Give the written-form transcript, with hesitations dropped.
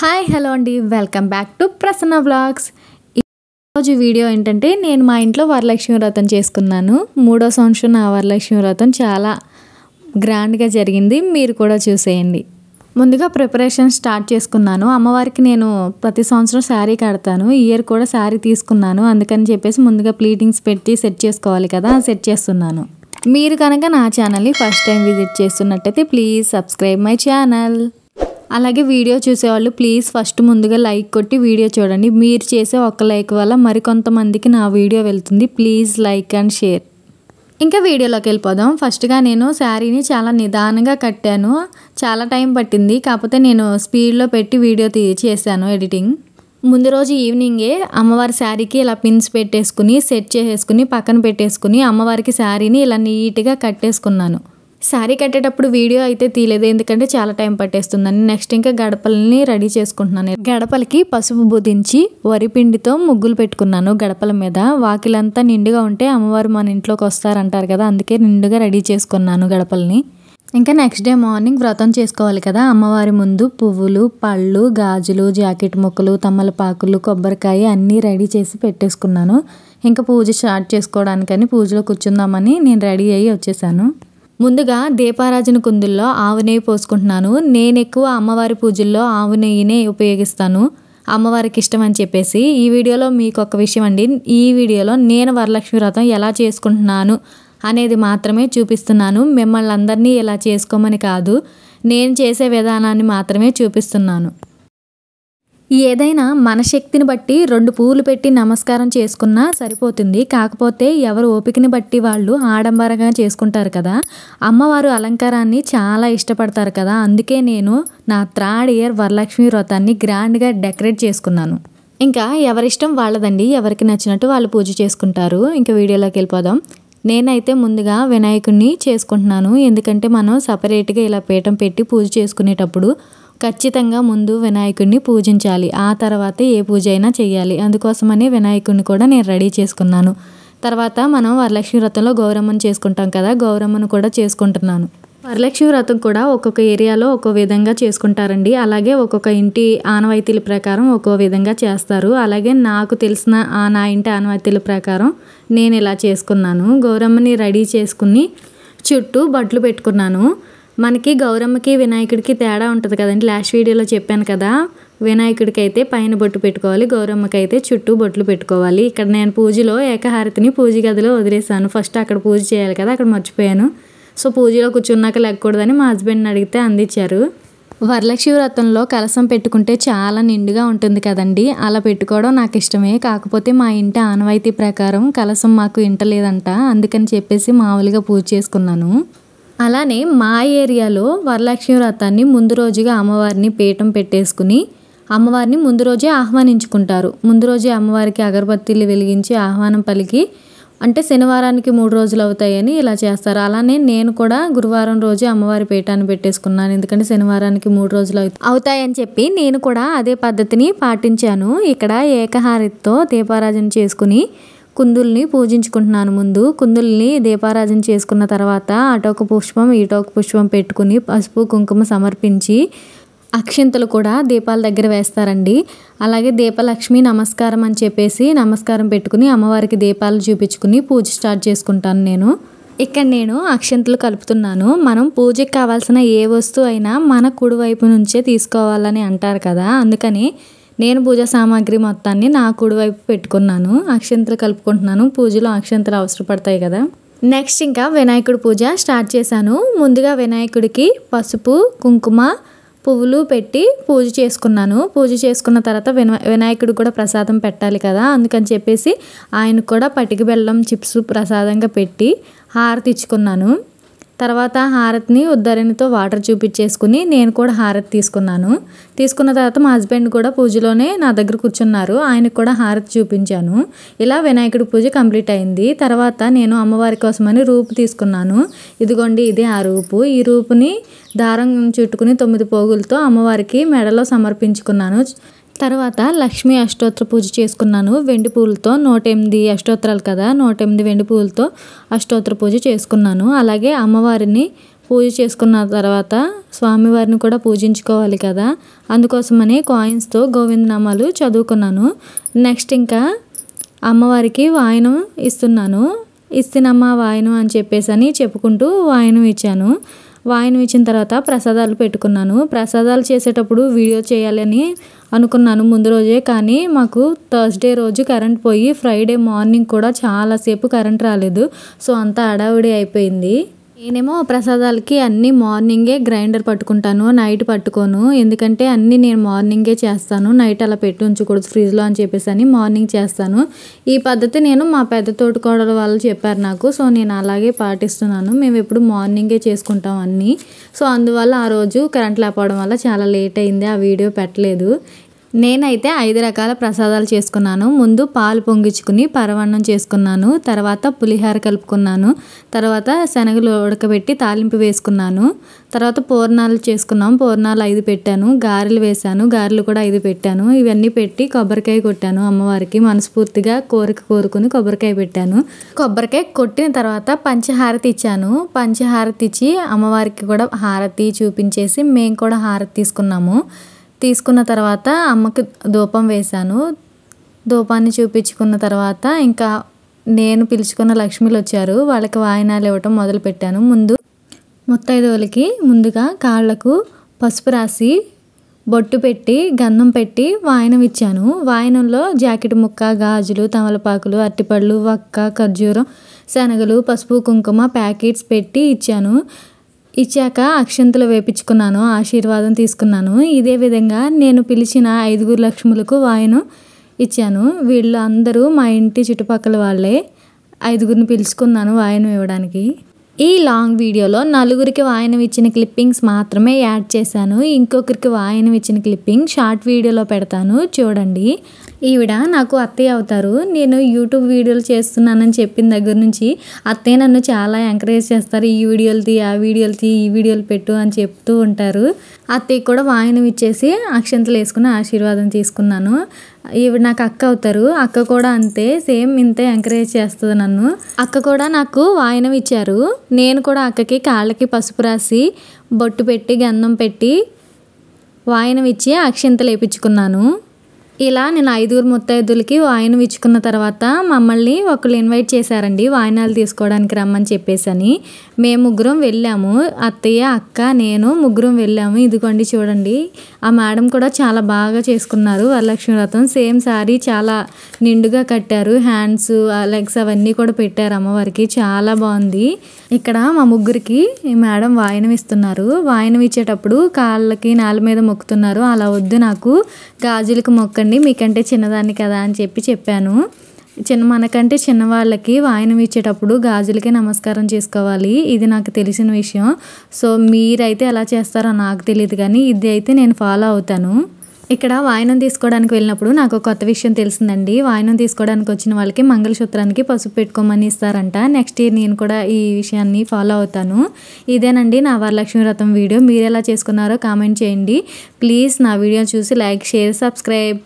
Hi hello అండి, welcome back to Prasanna vlogs. ఈరోజు video ఏంటంటే నేను మా ఇంట్లో వరలక్ష్మి వ్రతం చేసుకున్నాను. 3వ సంవత్సరం నా వరలక్ష్మి వ్రతం చాలా గ్రాండ్గా జరిగింది. మీరు కూడా చూసేయండి. ముందుగా ప్రిపరేషన్ స్టార్ట్ చేసుకున్నాను. అమ్మవారికి నేను ప్రతి సంవత్సరం శారీ కడతాను. ఈ ఇయర్ కూడా శారీ తీసుకున్నాను. అందుకని చెప్పేసి ముందుగా ప్లీటింగ్స్ పెట్టి సెట్ చేసుకోవాలి కదా, సెట్ చేస్తున్నాను. మీరు కనుక నా ఛానల్ని ఫస్ట్ టైం విజిట్ చేస్తున్నట్టయితే ప్లీజ్ సబ్స్క్రైబ్ మై ఛానల్. అలాగే వీడియో చూసేవాళ్ళు ప్లీజ్ ఫస్ట్ ముందుగా లైక్ కొట్టి వీడియో చూడండి. మీరు చేసే ఒక్క లైక్ వల్ల మరికొంతమందికి నా వీడియో వెళ్తుంది. Please like and share. ఇంకా వీడియోలోకి వెళ్ళిపోదాం. ఫస్ట్గా నేను శారీని చాలా నిదానంగా కట్టాను. చాలా టైం పట్టింది. కాకపోతే నేను స్పీడ్లో పెట్టి వీడియో చేశాను ఎడిటింగ్. ముందు రోజు ఈవినింగే అమ్మవారి శారీకి ఇలా పిన్స్ పెట్టేసుకుని సెట్ చేసేసుకుని పక్కన పెట్టేసుకుని అమ్మవారికి శారీని ఇలా నీట్గా కట్టేసుకున్నాను. శారీ కట్టేటప్పుడు వీడియో అయితే తీయలేదు, ఎందుకంటే చాలా టైం పట్టేస్తుందని. నెక్స్ట్ ఇంకా గడపలని రెడీ చేసుకుంటున్నాను. గడపలకి పసుపు బుదించి వరిపిండితో ముగ్గులు పెట్టుకున్నాను. గడపల మీద వాకిలంతా నిండుగా ఉంటే అమ్మవారు మన ఇంట్లోకి వస్తారంటారు కదా, అందుకే నిండుగా రెడీ చేసుకున్నాను గడపల్ని. ఇంకా నెక్స్ట్ డే మార్నింగ్ వ్రతం చేసుకోవాలి కదా, అమ్మవారి ముందు పువ్వులు, పళ్ళు, గాజులు, జాకెట్ ముక్కలు, తమలపాకులు, కొబ్బరికాయ అన్నీ రెడీ చేసి పెట్టేసుకున్నాను. ఇంకా పూజ స్టార్ట్ చేసుకోవడానికని పూజలో కూర్చుందామని నేను రెడీ అయ్యి వచ్చేసాను. ముందుగా దీపారాజన కుందుల్లో ఆవు నెయ్యి పోసుకుంటున్నాను. నేను ఎక్కువ అమ్మవారి పూజల్లో ఆవు నెయ్యినే ఉపయోగిస్తాను, అమ్మవారికి ఇష్టం అని చెప్పేసి. ఈ వీడియోలో మీకు ఒక విషయం అండి, ఈ వీడియోలో నేను వరలక్ష్మి వ్రతం ఎలా చేసుకుంటున్నాను అనేది మాత్రమే చూపిస్తున్నాను. మిమ్మల్ని అందరినీ ఇలా చేసుకోమని కాదు, నేను చేసే విధానాన్ని మాత్రమే చూపిస్తున్నాను. ఏదైనా మన శక్తిని బట్టి 2 పువ్వులు పెట్టి నమస్కారం చేసుకున్నా సరిపోతుంది. కాకపోతే ఎవరు ఓపికని బట్టి వాళ్ళు ఆడంబరంగా చేసుకుంటారు కదా, అమ్మవారు అలంకారాన్ని చాలా ఇష్టపడతారు కదా. అందుకే నేను నా 3rd ఇయర్ వరలక్ష్మి వ్రతాన్ని గ్రాండ్గా డెకరేట్ చేసుకున్నాను. ఇంకా ఎవరిష్టం వాళ్ళదండి, ఎవరికి నచ్చినట్టు వాళ్ళు పూజ చేసుకుంటారు. ఇంకా వీడియోలోకి వెళ్ళిపోదాం. నేనైతే ముందుగా వినాయకుడిని చేసుకుంటున్నాను. ఎందుకంటే మనం సపరేట్గా ఇలా పీఠం పెట్టి పూజ చేసుకునేటప్పుడు ఖచ్చితంగా ముందు వినాయకుడిని పూజించాలి, ఆ తర్వాతే ఏ పూజ అయినా చేయాలి. అందుకోసమని వినాయకుడిని కూడా నేను రెడీ చేసుకున్నాను. తర్వాత మనం వరలక్ష్మి వ్రతంలో గౌరమ్మను చేసుకుంటాం కదా, గౌరమ్మను కూడా చేసుకుంటున్నాను. వరలక్ష్మి వ్రతం కూడా ఒక్కొక్క ఏరియాలో ఒక్కో విధంగా చేసుకుంటారండి. అలాగే ఒక్కొక్క ఇంటి ఆనవాయితీల ప్రకారం ఒక్కో విధంగా చేస్తారు. అలాగే నాకు తెలిసిన నా ఇంటి ఆనవాయితీల ప్రకారం నేను ఇలా చేసుకున్నాను. గౌరమ్మని రెడీ చేసుకుని చుట్టూ బట్లు పెట్టుకున్నాను. మనకి గౌరమ్మకి వినాయకుడికి తేడా ఉంటుంది కదండి, లాస్ట్ వీడియోలో చెప్పాను కదా. వినాయకుడికి అయితే పైన బొట్టు పెట్టుకోవాలి, గౌరమ్మకి అయితే చుట్టూ బొట్లు పెట్టుకోవాలి. ఇక్కడ నేను పూజలో ఏకహారతిని పూజ గదిలో వదిలేసాను. ఫస్ట్ అక్కడ పూజ చేయాలి కదా, అక్కడ మర్చిపోయాను. సో పూజలో కూర్చున్నాక లేకూడదని మా హస్బెండ్ని అడిగితే అందించారు. వరలక్ష్మి వ్రతంలో కలశం పెట్టుకుంటే చాలా నిండుగా ఉంటుంది కదండి, అలా పెట్టుకోవడం నాకు ఇష్టమే. కాకపోతే మా ఇంటి ఆనవాయితీ ప్రకారం కలశం మాకు ఇంటలేదంట, అందుకని చెప్పేసి మామూలుగా పూజ చేసుకున్నాను. అలానే మా ఏరియాలో వరలక్ష్మి వ్రతాన్ని ముందు రోజుగా అమ్మవారిని పీఠం పెట్టేసుకుని అమ్మవారిని ముందు రోజే ఆహ్వానించుకుంటారు. ముందు రోజే అమ్మవారికి అగరబత్తీలు వెలిగించి ఆహ్వానం పలికి, అంటే శనివారానికి 3 రోజులు అవుతాయని ఇలా చేస్తారు. అలానే నేను కూడా గురువారం రోజు అమ్మవారి పీఠాన్ని పెట్టేసుకున్నాను, ఎందుకంటే శనివారానికి 3 రోజులు అవుతాయని చెప్పి నేను కూడా అదే పద్ధతిని పాటించాను. ఇక్కడ ఏకహారతితో దీపారాజన చేసుకుని కుందుల్ని పూజించుకుంటున్నాను. ముందు కుందుల్ని దీపారాజన చేసుకున్న తర్వాత అటొక పుష్పం ఇటొక పుష్పం పెట్టుకుని పసుపు కుంకుమ సమర్పించి అక్షింతలు కూడా దీపాల దగ్గర వేస్తారండి. అలాగే దీపలక్ష్మి నమస్కారం అని చెప్పేసి నమస్కారం పెట్టుకుని అమ్మవారికి దీపాలు చూపించుకుని పూజ స్టార్ట్ చేసుకుంటాను నేను. ఇక్కడ నేను అక్షింతలు కలుపుతున్నాను. మనం పూజకి కావాల్సిన ఏ వస్తువు అయినా మన కుడివైపు నుంచే తీసుకోవాలని అంటారు కదా, అందుకని నేను పూజా సామాగ్రి మొత్తాన్ని నా కుడివైపు పెట్టుకున్నాను. అక్షంతలు కలుపుకుంటున్నాను, పూజలో అక్షంతలు అవసరపడతాయి కదా. నెక్స్ట్ ఇంకా వినాయకుడి పూజ స్టార్ట్ చేశాను. ముందుగా వినాయకుడికి పసుపు కుంకుమ పువ్వులు పెట్టి పూజ చేసుకున్నాను. పూజ చేసుకున్న తర్వాత వినాయకుడికి కూడా ప్రసాదం పెట్టాలి కదా, అందుకని చెప్పేసి ఆయనకు కూడా పటిక బెల్లం చిప్స్ ప్రసాదంగా పెట్టి హారతి ఇచ్చుకున్నాను. తర్వాత హారతిని ఉద్దరణితో వాటర్ చూపించేసుకుని నేను కూడా హారతి తీసుకున్నాను. తీసుకున్న తర్వాత మా హస్బెండ్ కూడా పూజలోనే నా దగ్గర కూర్చున్నారు, ఆయనకు కూడా హారతి చూపించాను. ఇలా వినాయకుడి పూజ కంప్లీట్ అయింది. తర్వాత నేను అమ్మవారి కోసమని రూపు తీసుకున్నాను. ఇదిగోండి, ఇది ఆ రూపు. ఈ రూపుని దారం చుట్టుకుని 9 పోగులతో అమ్మవారికి మెడలో సమర్పించుకున్నాను. తర్వాత లక్ష్మీ అష్టోత్తర పూజ చేసుకున్నాను. వెండి పూలతో 108 అష్టోత్తరాలు కదా, 108 వెండి పూలతో అష్టోత్తర పూజ చేసుకున్నాను. అలాగే అమ్మవారిని పూజ చేసుకున్న తర్వాత స్వామివారిని కూడా పూజించుకోవాలి కదా, అందుకోసమని కాయిన్స్తో గోవిందనామాలు చదువుకున్నాను. నెక్స్ట్ ఇంకా అమ్మవారికి వాయనం ఇస్తున్నాను. ఇస్తున్నమ్మ వాయనం అని చెప్పేసి చెప్పుకుంటూ వాయనం ఇచ్చాను. వాయనం ఇచ్చిన తర్వాత ప్రసాదాలు పెట్టుకున్నాను. ప్రసాదాలు చేసేటప్పుడు వీడియో చేయాలని అనుకున్నాను ముందు రోజే, కానీ మాకు థర్స్డే రోజు కరెంట్ పోయి ఫ్రైడే మార్నింగ్ కూడా చాలాసేపు కరెంట్ రాలేదు. సో అంతా హడావిడి అయిపోయింది. నేనేమో ప్రసాదాలకి అన్నీ మార్నింగే గ్రైండర్ పట్టుకుంటాను, నైట్ పట్టుకోను. ఎందుకంటే అన్నీ నేను మార్నింగే చేస్తాను, నైట్ అలా పెట్టి ఉంచకూడదు ఫ్రిడ్జ్లో అని చెప్పేసి మార్నింగ్ చేస్తాను. ఈ పద్ధతి నేను మా పెద్ద తోటికోడలు వాళ్ళు చెప్పారు నాకు. సో నేను అలాగే పాటిస్తున్నాను. మేము ఎప్పుడు మార్నింగే చేసుకుంటాం అన్నీ. సో అందువల్ల ఆ రోజు కరెంట్ లేకపోవడం వల్ల చాలా లేట్ అయింది, ఆ వీడియో పెట్టలేదు. నేనైతే 5 రకాల ప్రసాదాలు చేసుకున్నాను. ముందు పాలు పొంగించుకుని పరమాన్నం చేసుకున్నాను, తర్వాత పులిహోర కలుపుకున్నాను, తర్వాత శనగలు ఉడకబెట్టి తాలింపు వేసుకున్నాను, తర్వాత పూర్ణాలు చేసుకున్నాం. పూర్ణాలు 5 పెట్టాను, గారెలు వేశాను, గారెలు కూడా 5 పెట్టాను. ఇవన్నీ పెట్టి కొబ్బరికాయ కొట్టాను అమ్మవారికి. మనస్ఫూర్తిగా కోరుకుని కొబ్బరికాయ పెట్టాను. కొబ్బరికాయ కొట్టిన తర్వాత పంచహారతి ఇచ్చాను. పంచహారతి ఇచ్చి అమ్మవారికి కూడా హారతి చూపించేసి మేము కూడా హారతి తీసుకున్న తర్వాత అమ్మకి ధూపం వేశాను. ధూపాన్ని చూపించుకున్న తర్వాత ఇంకా నేను పిలుచుకున్న లక్ష్మీలు వచ్చారు, వాళ్ళకి వాయినాలు ఇవ్వటం మొదలుపెట్టాను. ముత్తైదువులకి ముందుగా కాళ్ళకు పసుపు రాసి బొట్టు పెట్టి గంధం పెట్టి వాయనం ఇచ్చాను. వాయనంలో జాకెట్ ముక్క, గాజులు, తమలపాకులు, అరటిపళ్ళు, వక్క, ఖర్జూరం, శనగలు, పసుపు, కుంకుమ ప్యాకెట్స్ పెట్టి ఇచ్చాను. ఇచ్చాక అక్షంతలు వేపించుకున్నాను, ఆశీర్వాదం తీసుకున్నాను. ఇదే విధంగా నేను పిలిచిన 5 లక్ష్ములకు వాయనం ఇచ్చాను. వీళ్ళు అందరూ మా ఇంటి చుట్టుపక్కల వాళ్ళే. 5 పిలుచుకున్నాను వాయనం ఇవ్వడానికి. ఈ లాంగ్ వీడియోలో 4 వాయనం ఇచ్చిన క్లిప్పింగ్స్ మాత్రమే యాడ్ చేశాను. ఇంకొకరికి వాయనం ఇచ్చిన క్లిప్పింగ్ షార్ట్ వీడియోలో పెడతాను, చూడండి. ఈవిడ నాకు అత్తయ్య అవుతారు. నేను యూట్యూబ్ వీడియోలు చేస్తున్నానని చెప్పిన దగ్గర నుంచి అత్తయ్య నన్ను చాలా ఎంకరేజ్ చేస్తారు. ఈ వీడియోలు తీ, ఆ వీడియోలు తీ, ఈ వీడియోలు పెట్టు అని చెప్తూ ఉంటారు. అత్తయ్య కూడా వాయనం ఇచ్చేసి అక్షంతలు వేసుకుని ఆశీర్వాదం తీసుకున్నాను. ఈవిడ నాకు అక్క అవుతారు. అక్క కూడా అంతే, సేమ్ ఇంతే ఎంకరేజ్ చేస్తుంది నన్ను. అక్క కూడా నాకు వాయనం ఇచ్చారు. నేను కూడా అక్కకి కాళ్ళకి పసుపు రాసి బొట్టు పెట్టి గంధం పెట్టి వాయనం ఇచ్చి అక్షంతలు వేయించుకున్నాను. ఇలా నేను 5 ముత్తైదులకి వాయనం ఇచ్చుకున్న తర్వాత మమ్మల్ని ఒకళ్ళు ఇన్వైట్ చేశారండి వాయనాలు తీసుకోవడానికి రమ్మని చెప్పేసి. మేము 3 వెళ్ళాము, అత్తయ్య, అక్క, నేను 3 వెళ్ళాము. ఇదిగోండి చూడండి, ఆ మేడం కూడా చాలా బాగా చేసుకున్నారు వరలక్ష్మి వ్రతం. సేమ్ శారీ చాలా నిండుగా కట్టారు, హ్యాండ్స్, లెగ్స్ అవన్నీ కూడా పెట్టారు అమ్మవారికి, చాలా బాగుంది. ఇక్కడ మా 3కి ఈ మేడం వాయనం ఇస్తున్నారు. వాయనం ఇచ్చేటప్పుడు కాళ్ళకి నేల మీద మొక్కుతున్నారు. అలా వద్దు, నాకు గాజులకు మొక్కండి, మీకంటే చిన్నదాన్ని కదా అని చెప్పాను. మనకంటే చిన్నవాళ్ళకి వాయనం ఇచ్చేటప్పుడు గాజులకే నమస్కారం చేసుకోవాలి, ఇది నాకు తెలిసిన విషయం. సో మీరైతే ఎలా చేస్తారో నాకు తెలియదు, కానీ ఇది అయితే నేను ఫాలో అవుతాను. ఇక్కడ వాయనం తీసుకోవడానికి వెళ్ళినప్పుడు నాకు కొత్త విషయం తెలిసిందండి. వాయనం తీసుకోవడానికి వచ్చిన వాళ్ళకి మంగళసూత్రానికి పసుపు పెట్టుకోమని ఇస్తారంట. నెక్స్ట్ ఇయర్ నేను కూడా ఈ విషయాన్ని ఫాలో అవుతాను. ఇదేనండి నా వరలక్ష్మి వ్రతం వీడియో. మీరు ఎలా చేసుకున్నారో కామెంట్ చేయండి ప్లీజ్. నా వీడియో చూసి లైక్, షేర్, సబ్స్క్రైబ్.